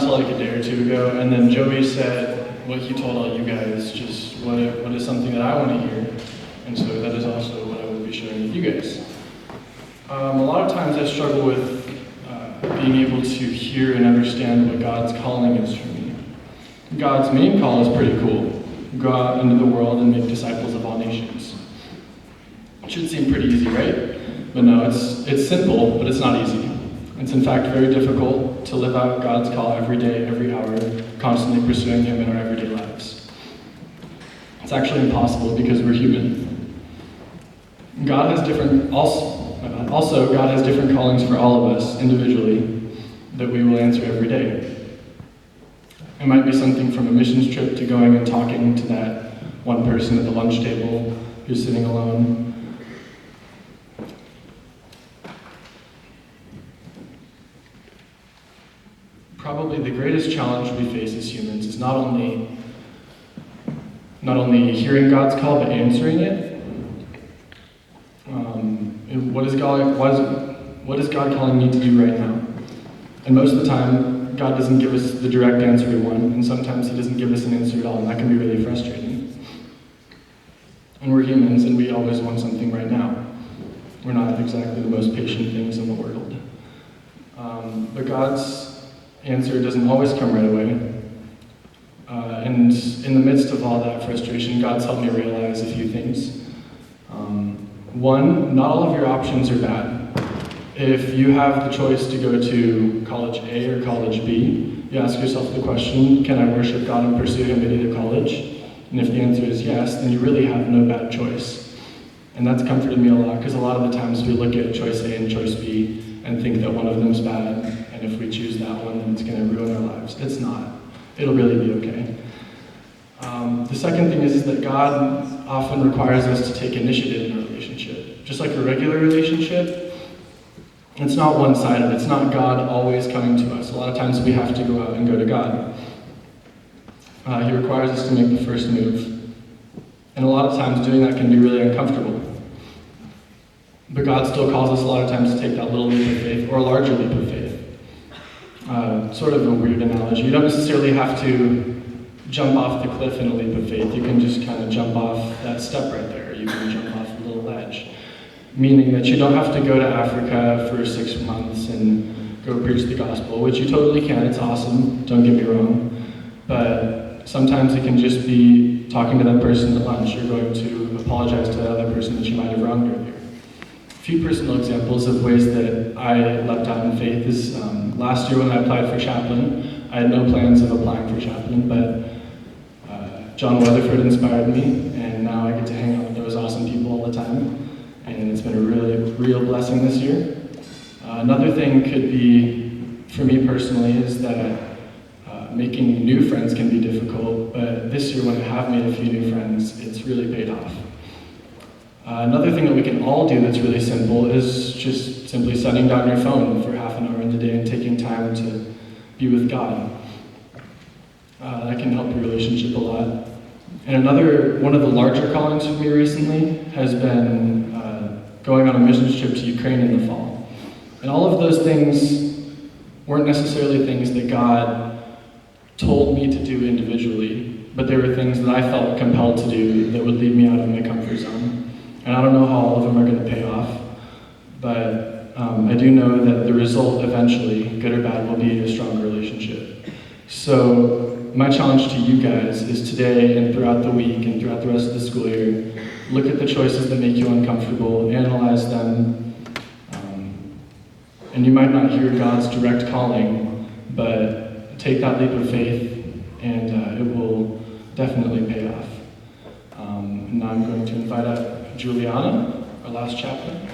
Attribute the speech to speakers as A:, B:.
A: until like a day or two ago, and then Joey said what he told all you guys, just what is something that I want to hear, and so that is also what I will be sharing with you guys. A lot of times I struggle with being able to hear and understand what God's calling is for me. God's main call is pretty cool. Go out into the world and make disciples of all nations. It should seem pretty easy, right? But no, it's simple, but it's not easy. It's in fact very difficult to live out God's call every day, every hour, constantly pursuing Him in our everyday lives. It's actually impossible because we're human. God has different callings for all of us individually that we will answer every day. It might be something from a missions trip to going and talking to that one person at the lunch table who's sitting alone. Probably the greatest challenge we face as humans is not only hearing God's call, but answering it. And what is God calling me to do right now? And most of the time, God doesn't give us the direct answer we want, and sometimes He doesn't give us an answer at all, and that can be really frustrating. And we're humans, and we always want something right now. We're not exactly the most patient things in the world. But God's answer doesn't always come right away. And in the midst of all that frustration, God's helped me realize a few things. One, not all of your options are bad. If you have the choice to go to college A or college B, you ask yourself the question, can I worship God and pursue Him at either college? And if the answer is yes, then you really have no bad choice. And that's comforted me a lot, because a lot of the times we look at choice A and choice B and think that one of them's bad, and if we choose that one, then it's going to ruin our lives. It's not. It'll really be okay. The second thing is that God often requires us to take initiative in a relationship. Just like a regular relationship, it's not one-sided. It's not God always coming to us. A lot of times we have to go out and go to God. He requires us to make the first move. And a lot of times doing that can be really uncomfortable. But God still calls us a lot of times to take that little leap of faith, or a larger leap of faith. Sort of a weird analogy. You don't necessarily have to jump off the cliff in a leap of faith. You can just kind of jump off that step right there. You can jump off a little ledge. Meaning that you don't have to go to Africa for 6 months and go preach the gospel, which you totally can. It's awesome, don't get me wrong. But sometimes it can just be talking to that person at lunch, or going to apologize to that other person that you might have wronged earlier. A few personal examples of ways that I leapt out in faith is last year when I applied for chaplain. I had no plans of applying for chaplain, but John Weatherford inspired me, and now I get to hang out with those awesome people all the time, and it's been a really real blessing this year. Another thing could be, for me personally, is that making new friends can be difficult, but this year when I have made a few new friends, it's really paid off. Another thing that we can all do that's really simple is just simply setting down your phone for half an hour in the day and taking time to be with God. That can help your relationship a lot. And one of the larger callings for me recently has been going on a missions trip to Ukraine in the fall. And all of those things weren't necessarily things that God told me to do individually, but they were things that I felt compelled to do that would lead me out of my comfort zone. And I don't know how all of them are going to pay off, but I do know that the result eventually, good or bad, will be a stronger relationship. So my challenge to you guys is today and throughout the week and throughout the rest of the school year, look at the choices that make you uncomfortable, analyze them, and you might not hear God's direct calling, but take that leap of faith and it will definitely pay off. And now I'm going to invite up Juliana, our last chaplain.